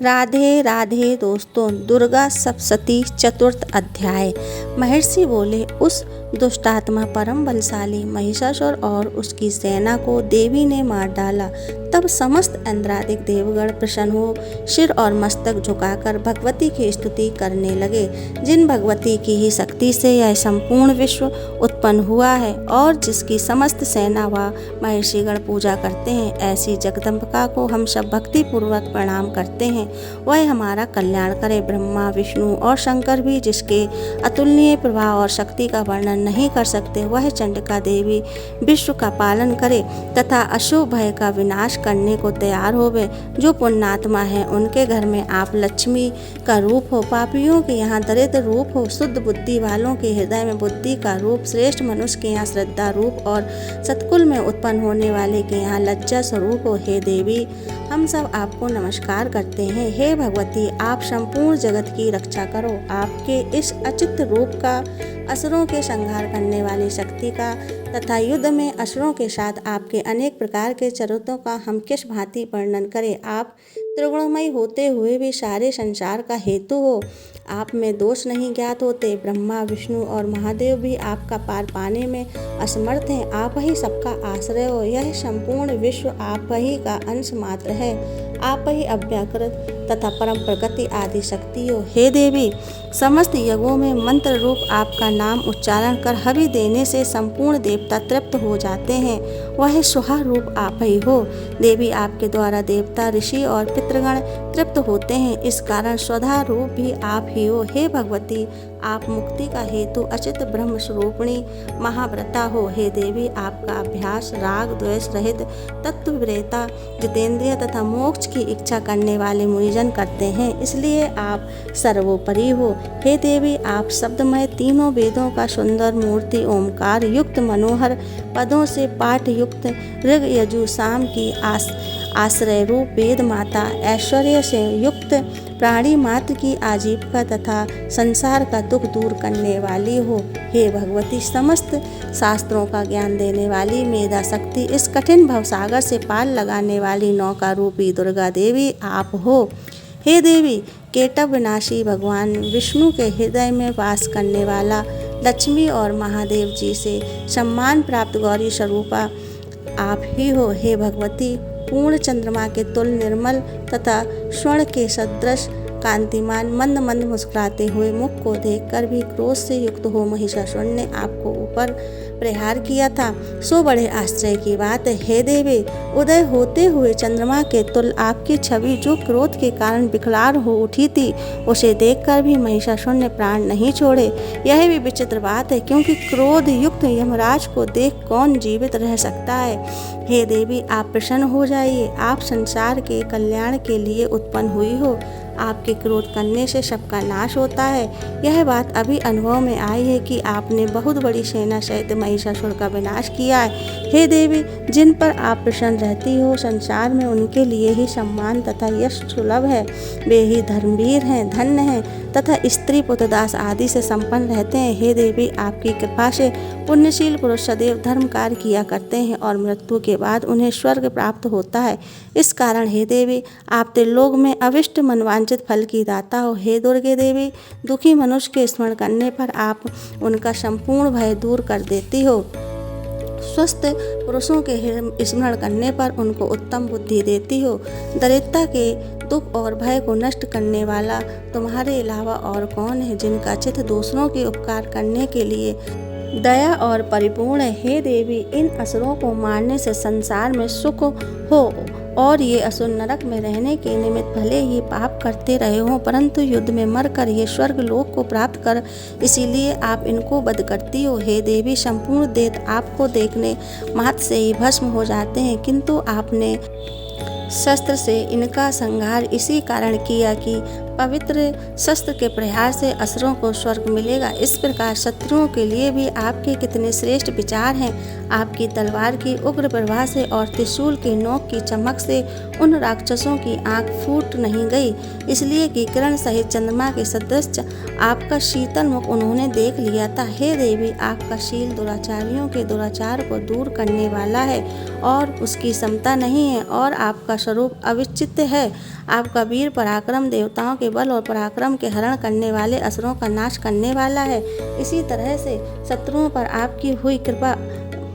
राधे राधे दोस्तों। दुर्गा सप्तशती चतुर्थ अध्याय। महर्षि बोले, उस दुष्टात्मा परम बलशाली महिषासुर और उसकी सेना को देवी ने मार डाला। तब समस्त इंद्रादिक देवगण प्रसन्न हो सिर और मस्तक झुकाकर भगवती की स्तुति करने लगे। जिन भगवती की ही शक्ति से यह संपूर्ण विश्व उत्पन्न हुआ है और जिसकी समस्त सेना व महर्षिगण पूजा करते हैं, ऐसी जगदम्बिका को हम सब भक्ति पूर्वक प्रणाम करते हैं। वह हमारा कल्याण करे। ब्रह्मा, विष्णु और शंकर भी जिसके अतुलनीय प्रभाव और शक्ति का वर्णन नहीं कर सकते, वह चंडिका देवी विश्व का पालन करे तथा अशुभ भय का विनाश करने को तैयार होवे। जो पुण्यात्मा है उनके घर में आप लक्ष्मी का रूप हो, पापियों के यहाँ दरिद्र रूप हो, शुद्ध बुद्धि वालों के हृदय में बुद्धि का रूप, श्रेष्ठ मनुष्य के यहाँ श्रद्धा रूप और सत्कुल में उत्पन्न होने वाले के यहाँ लज्जा स्वरूप हो। हे देवी, हम सब आपको नमस्कार करते हैं। हे भगवती, आप संपूर्ण जगत की रक्षा करो। आपके इस अचित रूप का, असुरों के संहार करने वाली शक्ति का तथा युद्ध में असुरों के साथ आपके अनेक प्रकार के चरित्रों का हम किस भांति वर्णन करें। आप त्रिगुणमयी होते हुए भी सारे संसार का हेतु हो। आप में दोष नहीं ज्ञात होते। ब्रह्मा, विष्णु और महादेव भी आपका पार पाने में असमर्थ हैं। आप ही सबका आश्रय हो। यह संपूर्ण विश्व आप ही का अंश मात्र है। आप ही अव्याकृत तथा परम प्रगति आदि शक्ति हो। हे देवी, समस्त यज्ञों में मंत्र रूप आपका नाम उच्चारण कर हवि देने से संपूर्ण देवता तृप्त हो जाते हैं। वह सुहा रूप आप ही हो। देवी, आपके द्वारा देवता, ऋषि और पितृगण तृप्त होते हैं। इस कारण स्वधा रूप भी आप ही हो। हे भगवती, आप मुक्ति का हेतु अचित ब्रह्म स्वरूपिणी महाव्रता हो। हे देवी, आपका अभ्यास राग द्वेष रहित तत्ववेता, जितेंद्रिय तथा मोक्ष की इच्छा करने वाले मुनिजन करते हैं, इसलिए आप सर्वोपरि हो। हे देवी, आप शब्दमय तीनों वेदों का सुंदर मूर्ति ओमकार युक्त मनोहर पदों से पाठ युक्त ऋग यजु साम की आश्रय रूप वेद माता, ऐश्वर्य से युक्त प्राणी मात्र की आजीविका तथा संसार का दुख दूर करने वाली हो। हे भगवती, समस्त शास्त्रों का ज्ञान देने वाली मेधा शक्ति, इस कठिन भवसागर से पार लगाने वाली नौका रूपी दुर्गा देवी आप हो। हे देवी, केटव विनाशी भगवान विष्णु के हृदय में वास करने वाला लक्ष्मी और महादेव जी से सम्मान प्राप्त गौरी स्वरूपा आप ही हो। हे भगवती, पूर्ण चंद्रमा के तुल निर्मल तथा स्वर्ण के सदृश कांतिमान मंद मंद मुस्कुराते हुए मुख को देखकर भी क्रोध से युक्त हो महिषासुर ने आपको ऊपर प्रहार किया था, सो बड़े आश्चर्य की बात है। हे देवी, उदय होते हुए चंद्रमा के तुल आपकी छवि जो क्रोध के कारण विकराल हो उठी थी, उसे देखकर भी महिषासुर ने प्राण नहीं छोड़े। यह भी विचित्र बात है, क्योंकि क्रोध युक्त यमराज को देख कौन जीवित रह सकता है। हे देवी, आप प्रसन्न हो जाइए। आप संसार के कल्याण के लिए उत्पन्न हुई हो। आपके क्रोध करने से सबका नाश होता है। यह बात अभी अनुभव में आई है कि आपने बहुत बड़ी सेना सहित महिषासुर का विनाश किया है। हे देवी, जिन पर आप प्रसन्न रहती हो, संसार में उनके लिए ही सम्मान तथा यश सुलभ है। वे ही धर्मवीर हैं, धन्य हैं तथा स्त्री पुत्र दास आदि से संपन्न रहते हैं। हे देवी, आपकी कृपा से पुण्यशील पुरुष सदैव धर्म कार्य किया करते हैं और मृत्यु के बाद उन्हें स्वर्ग प्राप्त होता है। इस कारण हे देवी, आप त्रिलोक में अविष्ट मनवांचित फल की दाता हो। हे दुर्गे देवी, दुखी मनुष्य के स्मरण करने पर आप उनका संपूर्ण भय दूर कर देती हो। स्वस्थ पुरुषों के स्मरण करने पर उनको उत्तम बुद्धि देती हो। दरिद्रता के दुख और भय को नष्ट करने वाला तुम्हारे अलावा और कौन है, जिनका चित्त दूसरों के उपकार करने के लिए दया और परिपूर्ण है। हे देवी, इन असुरों को मारने से संसार में सुख हो और ये असुर नरक में रहने के निमित्त भले ही पाप करते रहे हों, परंतु युद्ध में मरकर ये स्वर्ग लोक को प्राप्त कर, इसीलिए आप इनको वध करती हो। हे देवी, संपूर्ण दैत्य आपको देखने मात्र से ही भस्म हो जाते हैं, किंतु आपने शस्त्र से इनका संहार इसी कारण किया कि पवित्र शस्त्र के प्रहार से असुरों को स्वर्ग मिलेगा। इस प्रकार शत्रुओं के लिए भी आपके कितने श्रेष्ठ विचार हैं। आपकी तलवार की उग्र प्रभा से और त्रिशूल की नोक की चमक से उन राक्षसों की आंख फूट नहीं गई, इसलिए कि किरण सहित चंद्रमा के सदृश आपका शीतल मुख उन्होंने देख लिया था। हे देवी, आपका शील दुराचारियों के दुराचार को दूर करने वाला है और उसकी समता नहीं है, और आपका स्वरूप अविचित्य है। आपका वीर पराक्रम देवताओं के बल और पराक्रम के हरण करने वाले असुरों का नाश करने वाला है। इसी तरह से शत्रुओं पर आपकी हुई कृपा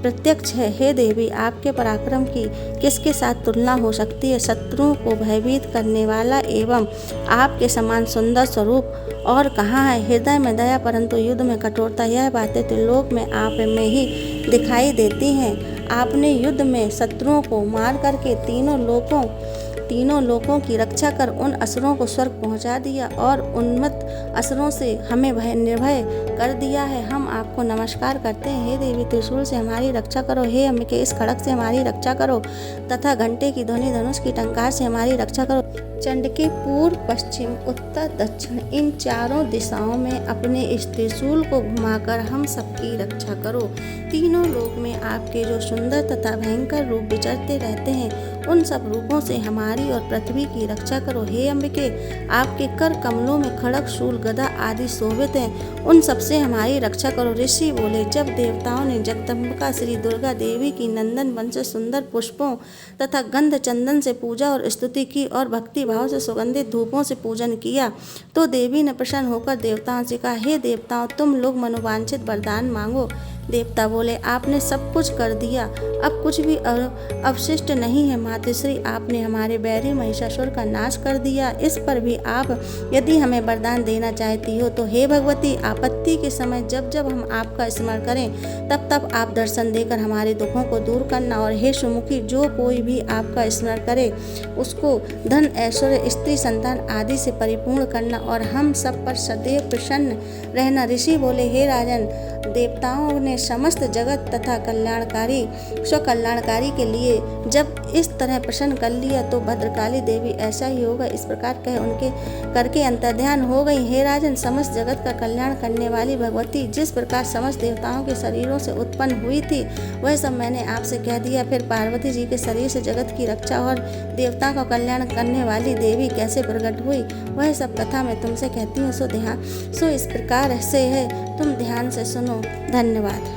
प्रत्यक्ष है। हे देवी, आपके पराक्रम की किसके साथ तुलना हो सकती है। शत्रुओं को भयभीत करने वाला एवं आपके समान सुंदर स्वरूप और कहाँ है। हृदय में दया परंतु युद्ध में कठोरता, यह बातें त्रिलोक में आप में ही दिखाई देती हैं। आपने युद्ध में शत्रुओं को मार करके तीनों लोकों की रक्षा कर उन असुरों को स्वर्ग पहुंचा दिया और उन्मत्त असुरों से हमें निर्भय कर दिया है। हम आपको नमस्कार करते हैं। हे देवी, त्रिशूल से हमारी रक्षा करो। हे अंबिके, इस खड़ग से हमारी रक्षा करो तथा घंटे की ध्वनि, धनुष की टंकार से हमारी रक्षा करो। चंड के पूर्व, पश्चिम, उत्तर, दक्षिण इन चारों दिशाओं में अपने इस त्रिशूल को घुमाकर हम सबकी रक्षा करो। तीनों लोक में आपके जो सुंदर तथा भयंकर रूप विचरते रहते हैं, उन सब रूपों से हमारी और पृथ्वी की रक्षा करो। हे अंबिके, आपके कर कमलों में खड़ग, शूल, गदा आदि शोभित हैं, उन सब से हमारी रक्षा करो। ऋषि बोले, जब देवताओं ने जगदम्बिका श्री दुर्गा देवी की नंदन वन से सुंदर पुष्पों तथा गंध चंदन से पूजा और स्तुति की और भक्ति भाव से सुगंधित धूपों से पूजन किया, तो देवी ने प्रसन्न होकर देवताओं से कहा, हे देवताओं, तुम लोग मनोवांछित वरदान मांगो। देवता बोले, आपने सब कुछ कर दिया, अब कुछ भी अवशिष्ट नहीं है। मातृश्री, आपने हमारे बैरी महिषासुर का नाश कर दिया। इस पर भी आप यदि हमें वरदान देना चाहती हो तो हे भगवती, आपत्ति के समय जब जब हम आपका स्मरण करें तब तब आप दर्शन देकर हमारे दुखों को दूर करना। और हे सुमुखी, जो कोई भी आपका स्मरण करे उसको धन, ऐश्वर्य, स्त्री, संतान आदि से परिपूर्ण करना और हम सब पर सदैव प्रसन्न रहना। ऋषि बोले, हे राजन, देवताओं ने समस्त जगत तथा स्वकल्याणकारी के लिए जब इस तरह प्रसन्न कर लिया तो भद्रकाली देवी ऐसा ही होगा, इस प्रकार कह उनके करके अंतर्ध्यान हो गई। हे राजन, समस्त जगत का कल्याण करने वाली भगवती जिस प्रकार समस्त देवताओं के शरीरों से उत्पन्न हुई थी, वह सब मैंने आपसे कह दिया। फिर पार्वती जी के शरीर से जगत की रक्षा और देवता का कल्याण करने वाली देवी कैसे प्रकट हुई, वह सब कथा मैं तुमसे कहती हूँ। सो इस प्रकार से है, तुम ध्यान से सुनो। धन्यवाद।